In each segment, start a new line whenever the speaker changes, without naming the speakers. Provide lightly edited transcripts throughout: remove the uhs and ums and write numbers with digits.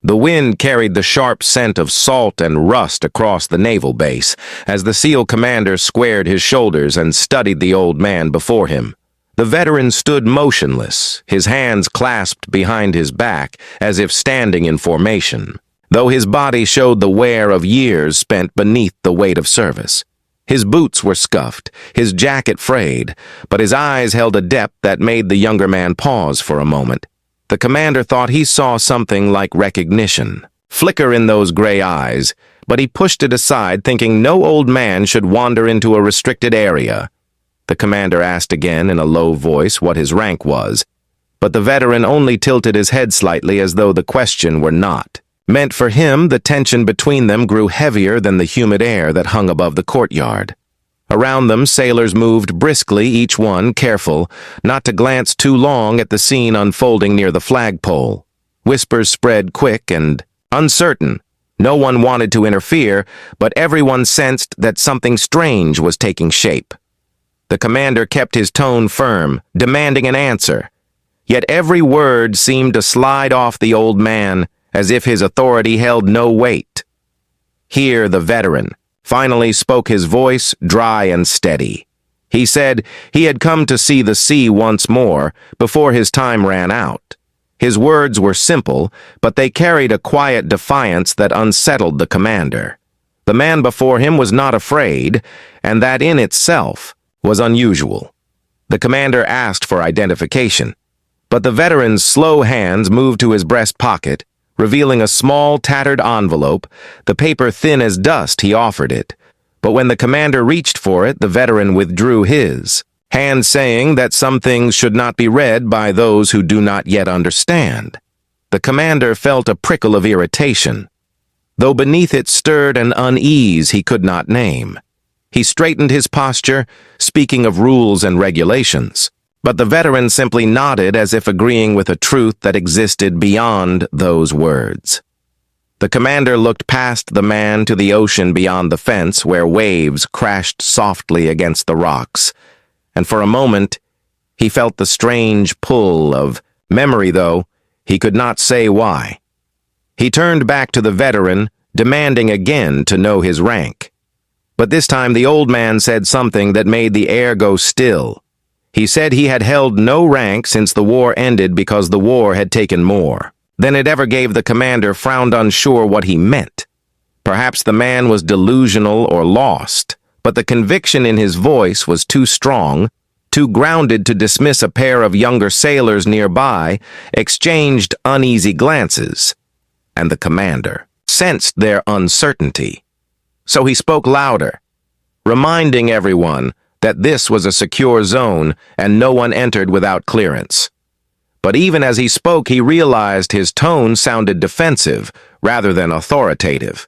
The wind carried the sharp scent of salt and rust across the naval base as the SEAL commander squared his shoulders and studied the old man before him. The veteran stood motionless, his hands clasped behind his back as if standing in formation, though his body showed the wear of years spent beneath the weight of service. His boots were scuffed, his jacket frayed, but his eyes held a depth that made the younger man pause for a moment. The commander thought he saw something like recognition flicker in those gray eyes, but he pushed it aside, thinking no old man should wander into a restricted area. The commander asked again in a low voice what his rank was, but the veteran only tilted his head slightly as though the question were not meant for him. The tension between them grew heavier than the humid air that hung above the courtyard. Around them, sailors moved briskly, each one careful not to glance too long at the scene unfolding near the flagpole. Whispers spread quick and uncertain. No one wanted to interfere, but everyone sensed that something strange was taking shape. The commander kept his tone firm, demanding an answer. Yet every word seemed to slide off the old man, as if his authority held no weight. Here the veteran finally spoke, his voice dry and steady. He said he had come to see the sea once more before his time ran out. His words were simple, but they carried a quiet defiance that unsettled the commander. The man before him was not afraid, and that in itself was unusual. The commander asked for identification, but the veteran's slow hands moved to his breast pocket, revealing a small, tattered envelope, the paper thin as dust. He offered it, but when the commander reached for it, the veteran withdrew his hand, saying that some things should not be read by those who do not yet understand. The commander felt a prickle of irritation, though beneath it stirred an unease he could not name. He straightened his posture, speaking of rules and regulations. But the veteran simply nodded as if agreeing with a truth that existed beyond those words. The commander looked past the man to the ocean beyond the fence, where waves crashed softly against the rocks, and for a moment he felt the strange pull of memory, though he could not say why. He turned back to the veteran, demanding again to know his rank. But this time the old man said something that made the air go still. He said he had held no rank since the war ended because the war had taken more than it ever gave. The commander frowned, unsure what he meant. Perhaps the man was delusional or lost, but the conviction in his voice was too strong, too grounded to dismiss. A pair of younger sailors nearby exchanged uneasy glances, and the commander sensed their uncertainty. So he spoke louder, reminding everyone that this was a secure zone and no one entered without clearance. But even as he spoke, he realized his tone sounded defensive rather than authoritative.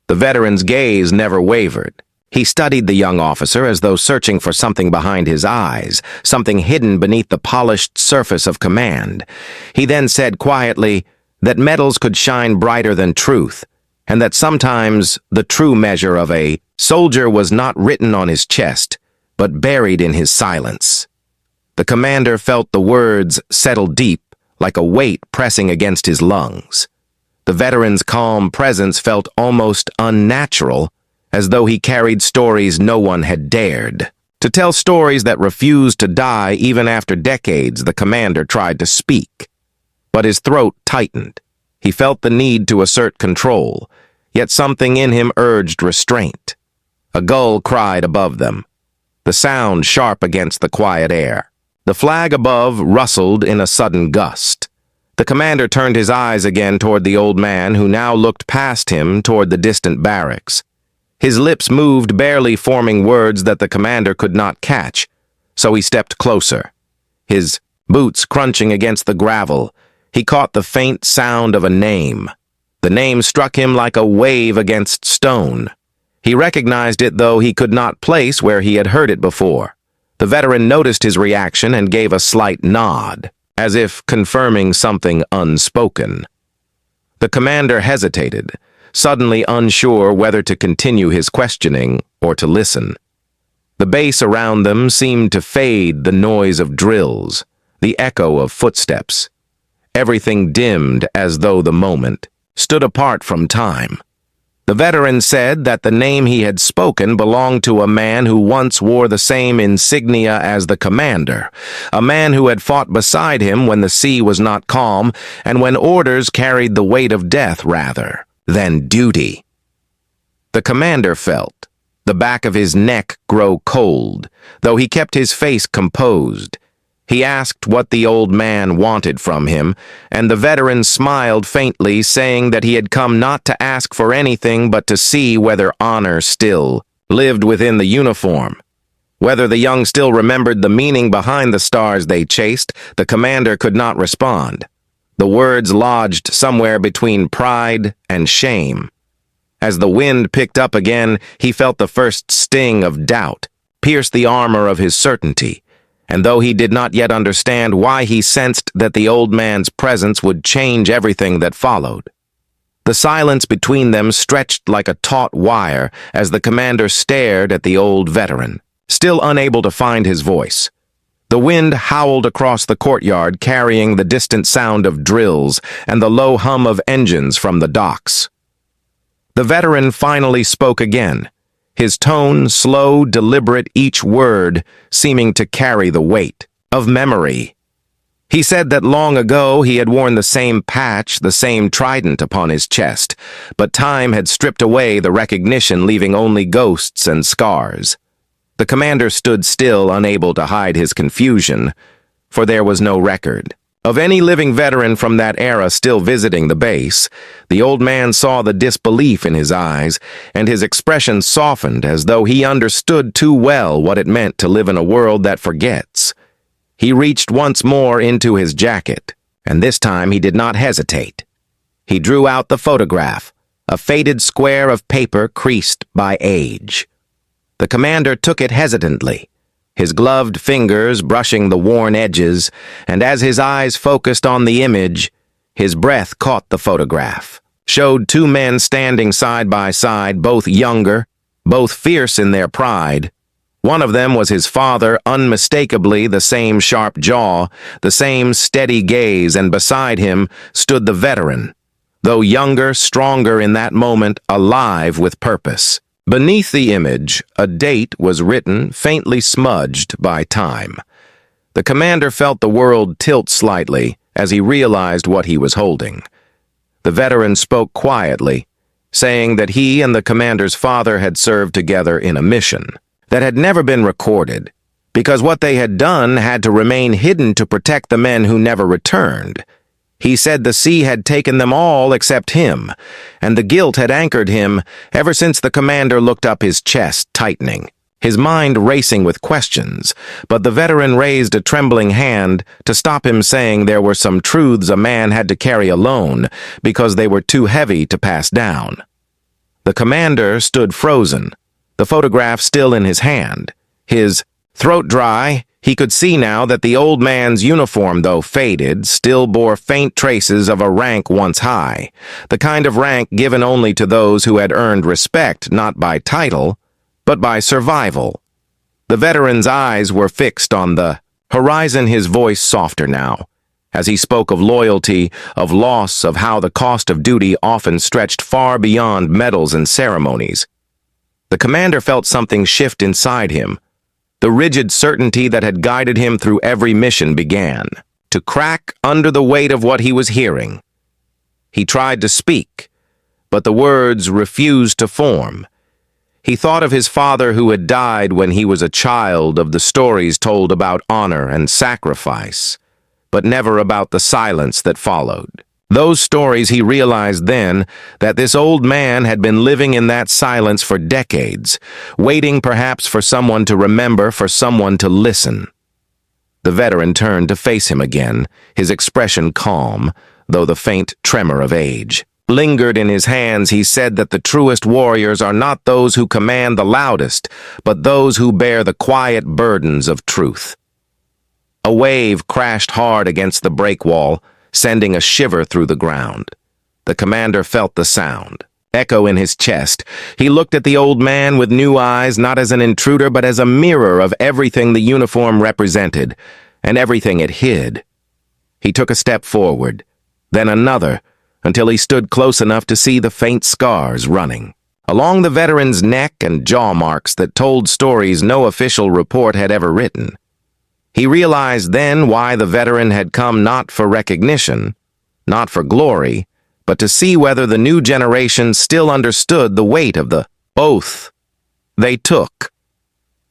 The veteran's gaze never wavered. He studied the young officer as though searching for something behind his eyes, something hidden beneath the polished surface of command. He then said quietly that metals could shine brighter than truth, and that sometimes the true measure of a soldier was not written on his chest, but buried in his silence. The commander felt the words settle deep, like a weight pressing against his lungs. The veteran's calm presence felt almost unnatural, as though he carried stories no one had dared to tell, stories that refused to die even after decades. The commander tried to speak, but his throat tightened. He felt the need to assert control, yet something in him urged restraint. A gull cried above them, the sound sharp against the quiet air. The flag above rustled in a sudden gust. The commander turned his eyes again toward the old man, who now looked past him toward the distant barracks. His lips moved, barely forming words that the commander could not catch, so he stepped closer. His boots crunching against the gravel, he caught the faint sound of a name. The name struck him like a wave against stone. He recognized it, though he could not place where he had heard it before. The veteran noticed his reaction and gave a slight nod, as if confirming something unspoken. The commander hesitated, suddenly unsure whether to continue his questioning or to listen. The base around them seemed to fade, the noise of drills, the echo of footsteps. Everything dimmed as though the moment stood apart from time. The veteran said that the name he had spoken belonged to a man who once wore the same insignia as the commander, a man who had fought beside him when the sea was not calm and when orders carried the weight of death rather than duty. The commander felt the back of his neck grow cold, though he kept his face composed. He asked what the old man wanted from him, and the veteran smiled faintly, saying that he had come not to ask for anything but to see whether honor still lived within the uniform. Whether the young still remembered the meaning behind the stars they chased, the commander could not respond. The words lodged somewhere between pride and shame. As the wind picked up again, he felt the first sting of doubt pierce the armor of his certainty. And though he did not yet understand why, he sensed that the old man's presence would change everything that followed. The silence between them stretched like a taut wire as the commander stared at the old veteran, still unable to find his voice. The wind howled across the courtyard, carrying the distant sound of drills and the low hum of engines from the docks. The veteran finally spoke again, his tone slow, deliberate, each word seeming to carry the weight of memory. He said that long ago he had worn the same patch, the same trident upon his chest, but time had stripped away the recognition, leaving only ghosts and scars. The commander stood still, unable to hide his confusion, for there was no record of any living veteran from that era still visiting the base. The old man saw the disbelief in his eyes, and his expression softened as though he understood too well what it meant to live in a world that forgets. He reached once more into his jacket, and this time he did not hesitate. He drew out the photograph, a faded square of paper creased by age. The commander took it hesitantly, his gloved fingers brushing the worn edges, and as his eyes focused on the image, his breath caught the photograph, showed two men standing side by side, both younger, both fierce in their pride. One of them was his father, unmistakably the same sharp jaw, the same steady gaze, and beside him stood the veteran, though younger, stronger in that moment, alive with purpose. Beneath the image, a date was written, faintly smudged by time. The commander felt the world tilt slightly as he realized what he was holding. The veteran spoke quietly, saying that he and the commander's father had served together in a mission that had never been recorded, because what they had done had to remain hidden to protect the men who never returned. He said the sea had taken them all except him, and the guilt had anchored him ever since. The commander looked up, his chest tightening, his mind racing with questions, but the veteran raised a trembling hand to stop him, saying there were some truths a man had to carry alone because they were too heavy to pass down. The commander stood frozen, the photograph still in his hand, his throat dry. He could see now that the old man's uniform, though faded, still bore faint traces of a rank once high, the kind of rank given only to those who had earned respect not by title, but by survival. The veteran's eyes were fixed on the horizon, his voice softer now, as he spoke of loyalty, of loss, of how the cost of duty often stretched far beyond medals and ceremonies. The commander felt something shift inside him. The rigid certainty that had guided him through every mission began to crack under the weight of what he was hearing. He tried to speak, but the words refused to form. He thought of his father who had died when he was a child, of the stories told about honor and sacrifice, but never about the silence that followed. Those stories, he realized then, that this old man had been living in that silence for decades, waiting perhaps for someone to remember, for someone to listen. The veteran turned to face him again, his expression calm, though the faint tremor of age lingered in his hands. He said that the truest warriors are not those who command the loudest, but those who bear the quiet burdens of truth. A wave crashed hard against the breakwall, sending a shiver through the ground. The commander felt the sound echo in his chest. He looked at the old man with new eyes, not as an intruder, but as a mirror of everything the uniform represented, and everything it hid. He took a step forward, then another, until he stood close enough to see the faint scars running along the veteran's neck and jaw marks that told stories no official report had ever written. He realized then why the veteran had come not for recognition, not for glory, but to see whether the new generation still understood the weight of the oath they took.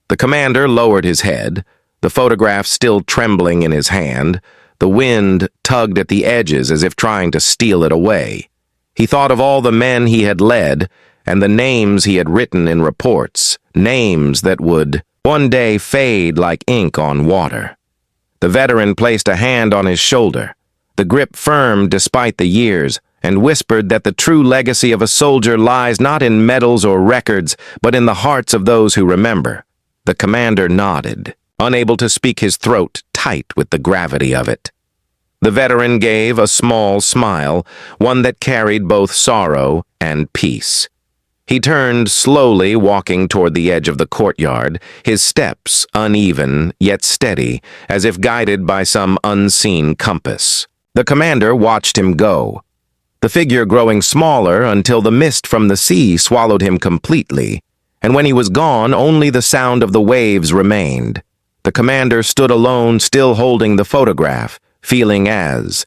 The commander lowered his head, the photograph still trembling in his hand. The wind tugged at the edges as if trying to steal it away. He thought of all the men he had led and the names he had written in reports, names that would one day fade like ink on water. The veteran placed a hand on his shoulder, the grip firm despite the years, and whispered that the true legacy of a soldier lies not in medals or records, but in the hearts of those who remember. The commander nodded, unable to speak, his throat tight with the gravity of it. The veteran gave a small smile, one that carried both sorrow and peace. He turned slowly, walking toward the edge of the courtyard, his steps uneven yet steady, as if guided by some unseen compass. The commander watched him go, the figure growing smaller until the mist from the sea swallowed him completely, and when he was gone, only the sound of the waves remained. The commander stood alone, still holding the photograph, feeling as